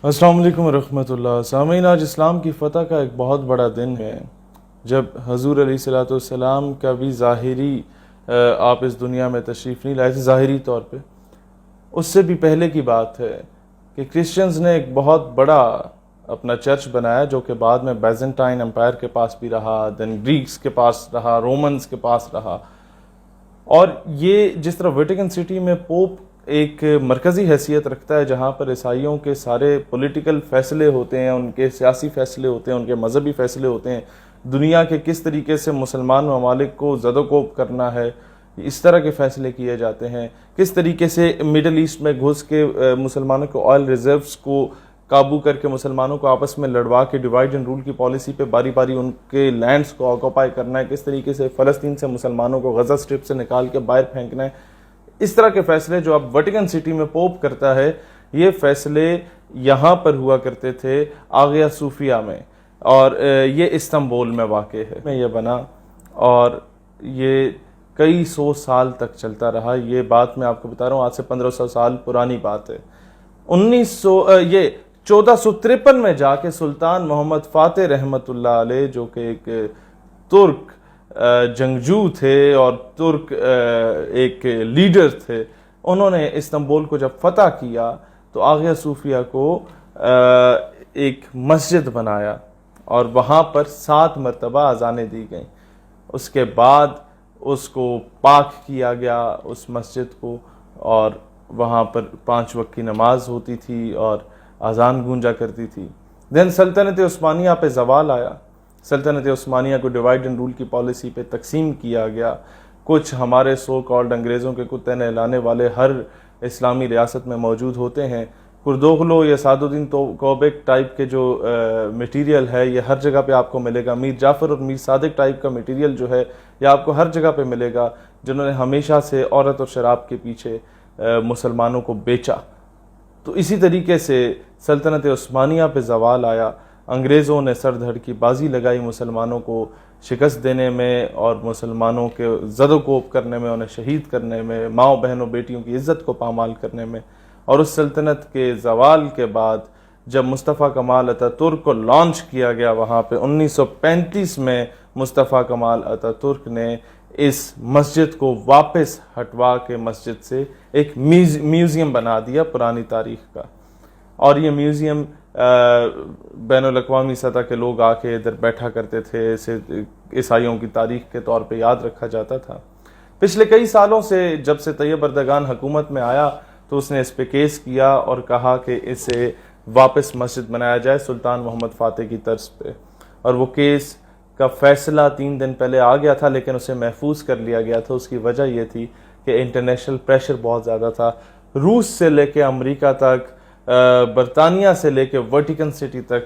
السلام علیکم ورحمۃ اللہ. سامعین، آج اسلام کی فتح کا ایک بہت بڑا دن ہے، جب حضور علیہ الصلوۃ والسلام کا بھی ظاہری آپ اس دنیا میں تشریف نہیں لائے تھے، ظاہری طور پہ. اس سے بھی پہلے کی بات ہے کہ کرسچنز نے ایک بہت بڑا اپنا چرچ بنایا، جو کہ بعد میں بیزنٹائن امپائر کے پاس بھی رہا، دین گریکس کے پاس رہا، رومنز کے پاس رہا. اور یہ جس طرح ویٹیکن سٹی میں پوپ ایک مرکزی حیثیت رکھتا ہے، جہاں پر عیسائیوں کے سارے پولیٹیکل فیصلے ہوتے ہیں، ان کے سیاسی فیصلے ہوتے ہیں، ان کے مذہبی فیصلے ہوتے ہیں، دنیا کے کس طریقے سے مسلمان ممالک کو زد و کوب کرنا ہے، اس طرح کے فیصلے کیے جاتے ہیں. کس طریقے سے مڈل ایسٹ میں گھس کے مسلمانوں کے آئل ریزروز کو قابو کر کے مسلمانوں کو آپس میں لڑوا کے ڈیوائڈ اینڈ رول کی پالیسی پہ باری باری ان کے لینڈز کو آکوپائی کرنا ہے، کس طریقے سے فلسطین سے مسلمانوں کو غزہ اسٹرپ سے نکال کے باہر پھینکنا ہے. اس طرح کے فیصلے جو اب ویٹیکن سٹی میں پوپ کرتا ہے، یہ فیصلے یہاں پر ہوا کرتے تھے آغیا صوفیہ میں، اور یہ استنبول میں واقع ہے. میں یہ بنا اور یہ کئی سو سال تک چلتا رہا. یہ بات میں آپ کو بتا رہا ہوں، آج سے 1500 سال پرانی بات ہے. 1453 میں جا کے سلطان محمد فاتح رحمۃ اللہ علیہ، جو کہ ایک ترک جنگجو تھے اور ترک ایک لیڈر تھے، انہوں نے استنبول کو جب فتح کیا تو آغیا صوفیہ کو ایک مسجد بنایا اور وہاں پر 7 مرتبہ اذانیں دی گئیں. اس کے بعد اس کو پاک کیا گیا اس مسجد کو، اور وہاں پر 5 وقت کی نماز ہوتی تھی اور اذان گونجا کرتی تھی. دین سلطنت عثمانیہ پہ زوال آیا. سلطنت عثمانیہ کو ڈیوائڈ اینڈ رول کی پالیسی پہ تقسیم کیا گیا. کچھ ہمارے سو کالڈ انگریزوں کے کتے نہلانے والے ہر اسلامی ریاست میں موجود ہوتے ہیں. کردوغلو یا سعد الدین کوبیک ٹائپ کے جو میٹیریل ہے، یہ ہر جگہ پہ آپ کو ملے گا. میر جعفر اور میر صادق ٹائپ کا میٹیریل جو ہے، یہ آپ کو ہر جگہ پہ ملے گا، جنہوں نے ہمیشہ سے عورت اور شراب کے پیچھے مسلمانوں کو بیچا. تو اسی طریقے سے سلطنت عثمانیہ پہ زوال آیا. انگریزوں نے سر دھڑ کی بازی لگائی مسلمانوں کو شکست دینے میں اور مسلمانوں کے زد و کوب کرنے میں، انہیں شہید کرنے میں، ماؤں بہنوں بیٹیوں کی عزت کو پامال کرنے میں. اور اس سلطنت کے زوال کے بعد جب مصطفیٰ کمال اتاترک کو لانچ کیا گیا وہاں پہ 1935 میں، مصطفیٰ کمال اتاترک نے اس مسجد کو واپس ہٹوا کے مسجد سے ایک میوزیم بنا دیا پرانی تاریخ کا. اور یہ میوزیم بین الاقوامی سطح کے لوگ آ کے ادھر بیٹھا کرتے تھے، اسے عیسائیوں کی تاریخ کے طور پہ یاد رکھا جاتا تھا. پچھلے کئی سالوں سے جب سے طیب اردگان حکومت میں آیا تو اس نے اس پہ کیس کیا اور کہا کہ اسے واپس مسجد بنایا جائے سلطان محمد فاتح کی طرز پہ. اور وہ کیس کا فیصلہ 3 دن پہلے آ گیا تھا، لیکن اسے محفوظ کر لیا گیا تھا. اس کی وجہ یہ تھی کہ انٹرنیشنل پریشر بہت زیادہ تھا. روس سے لے کے امریکہ تک، برطانیہ سے لے کے ویٹیکن سٹی تک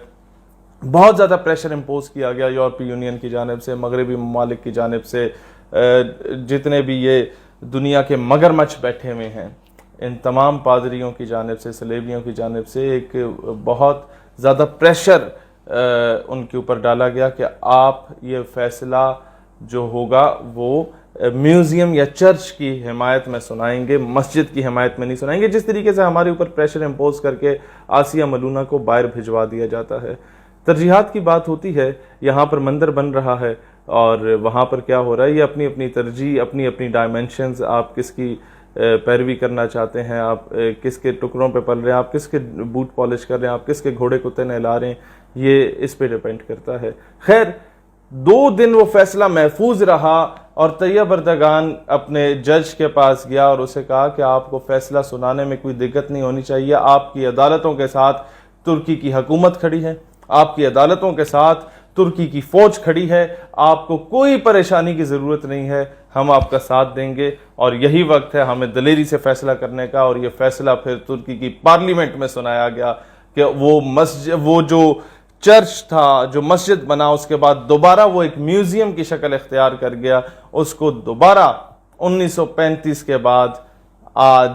بہت زیادہ پریشر امپوز کیا گیا یورپی یونین کی جانب سے، مغربی ممالک کی جانب سے. جتنے بھی یہ دنیا کے مگرمچھ بیٹھے ہوئے ہیں، ان تمام پادریوں کی جانب سے، سلیبیوں کی جانب سے ایک بہت زیادہ پریشر ان کے اوپر ڈالا گیا کہ آپ یہ فیصلہ جو ہوگا وہ میوزیم یا چرچ کی حمایت میں سنائیں گے، مسجد کی حمایت میں نہیں سنائیں گے. جس طریقے سے ہمارے اوپر پریشر امپوز کر کے آسیہ ملونہ کو باہر بھجوا دیا جاتا ہے. ترجیحات کی بات ہوتی ہے. یہاں پر مندر بن رہا ہے اور وہاں پر کیا ہو رہا ہے، یہ اپنی اپنی ترجیح، اپنی اپنی ڈائمنشنز، آپ کس کی پیروی کرنا چاہتے ہیں، آپ کس کے ٹکڑوں پہ پل رہے ہیں، آپ کس کے بوٹ پالش کر رہے ہیں، آپ کس کے گھوڑے کتے نہلا رہے ہیں، یہ اس پہ ڈیپینڈ کرتا ہے. خیر، 2 دن وہ فیصلہ محفوظ رہا اور طیب اردگان اپنے جج کے پاس گیا اور اسے کہا کہ آپ کو فیصلہ سنانے میں کوئی دقت نہیں ہونی چاہیے. آپ کی عدالتوں کے ساتھ ترکی کی حکومت کھڑی ہے، آپ کی عدالتوں کے ساتھ ترکی کی فوج کھڑی ہے، آپ کو کوئی پریشانی کی ضرورت نہیں ہے، ہم آپ کا ساتھ دیں گے. اور یہی وقت ہے ہمیں دلیری سے فیصلہ کرنے کا. اور یہ فیصلہ پھر ترکی کی پارلیمنٹ میں سنایا گیا کہ وہ جو چرچ تھا، جو مسجد بنا، اس کے بعد دوبارہ وہ ایک میوزیم کی شکل اختیار کر گیا. اس کو دوبارہ 1935 کے بعد آج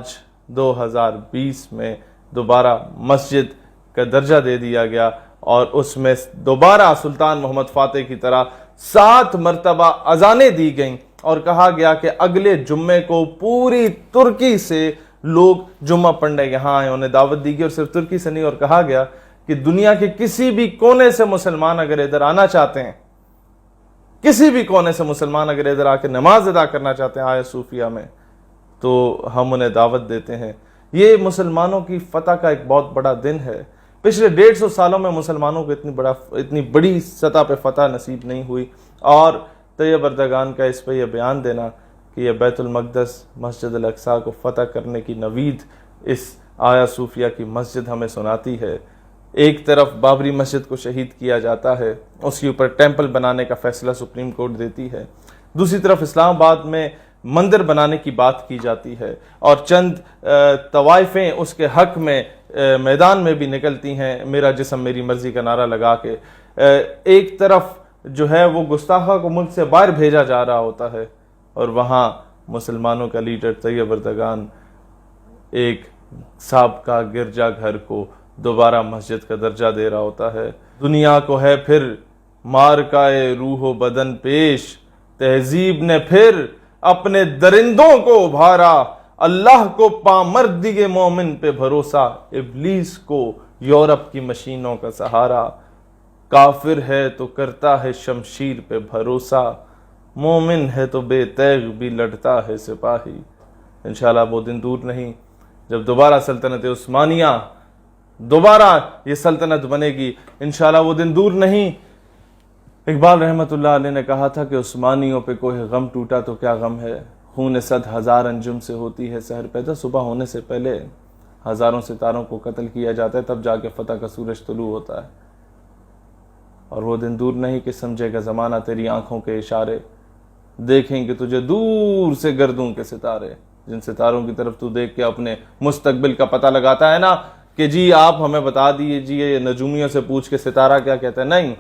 2020 میں دوبارہ مسجد کا درجہ دے دیا گیا. اور اس میں دوبارہ سلطان محمد فاتح کی طرح 7 مرتبہ اذانیں دی گئیں اور کہا گیا کہ اگلے جمعے کو پوری ترکی سے لوگ جمعہ پڑھنے یہاں آئے، انہیں دعوت دی گئی، اور صرف ترکی سے نہیں، اور کہا گیا کہ دنیا کے کسی بھی کونے سے مسلمان اگر ادھر آنا چاہتے ہیں، کسی بھی کونے سے مسلمان اگر ادھر آ کے نماز ادا کرنا چاہتے ہیں آیا صوفیہ میں، تو ہم انہیں دعوت دیتے ہیں۔ یہ مسلمانوں کی فتح کا ایک بہت بڑا دن ہے۔ پچھلے 150 سالوں میں مسلمانوں کو اتنی بڑی سطح پہ فتح نصیب نہیں ہوئی، اور طیب اردگان کا اس پہ یہ بیان دینا کہ یہ بیت المقدس، مسجد الاقصیٰ کو فتح کرنے کی نوید اس آیا صوفیہ کی مسجد ہمیں سناتی ہے۔ ایک طرف بابری مسجد کو شہید کیا جاتا ہے، اس کے اوپر ٹیمپل بنانے کا فیصلہ سپریم کورٹ دیتی ہے، دوسری طرف اسلام آباد میں مندر بنانے کی بات کی جاتی ہے، اور چند طوائفیں اس کے حق میں میدان میں بھی نکلتی ہیں، میرا جسم میری مرضی کا نعرہ لگا کے۔ ایک طرف جو ہے وہ گستاخہ کو ملک سے باہر بھیجا جا رہا ہوتا ہے، اور وہاں مسلمانوں کا لیڈر طیب اردگان ایک سابقہ گرجا گھر کو دوبارہ مسجد کا درجہ دے رہا ہوتا ہے۔ دنیا کو ہے پھر مارکائے روح و بدن پیش، تہذیب نے پھر اپنے درندوں کو ابھارا، اللہ کو پامردگِ مومن پہ بھروسہ، ابلیس کو یورپ کی مشینوں کا سہارا، کافر ہے تو کرتا ہے شمشیر پہ بھروسہ، مومن ہے تو بے تیغ بھی لڑتا ہے سپاہی۔ انشاءاللہ وہ دن دور نہیں جب دوبارہ سلطنت عثمانیہ، دوبارہ یہ سلطنت بنے گی، انشاءاللہ وہ دن دور نہیں۔ اقبال رحمت اللہ علیہ نے کہا تھا کہ عثمانیوں پہ کوئی غم ٹوٹا تو کیا غم ہے، خون 100,000 انجم سے ہوتی ہے سحر پیدا، صبح ہونے سے پہلے ہزاروں ستاروں کو قتل کیا جاتا ہے، تب جا کے فتح کا سورج طلوع ہوتا ہے۔ اور وہ دن دور نہیں کہ سمجھے گا زمانہ تیری آنکھوں کے اشارے، دیکھیں کہ تجھے دور سے گردوں کے ستارے، جن ستاروں کی طرف تو دیکھ کے اپنے مستقبل کا پتہ لگاتا ہے نا کہ جی آپ ہمیں بتا دیجئے، نجومیوں سے پوچھ کے ستارہ کیا کہتا ہے، نہیں،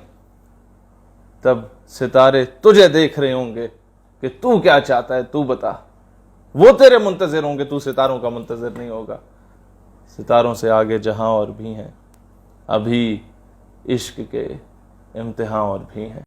تب ستارے تجھے دیکھ رہے ہوں گے کہ تو کیا چاہتا ہے، تو بتا، وہ تیرے منتظر ہوں گے، تو ستاروں کا منتظر نہیں ہوگا۔ ستاروں سے آگے جہاں اور بھی ہیں، ابھی عشق کے امتحان اور بھی ہیں۔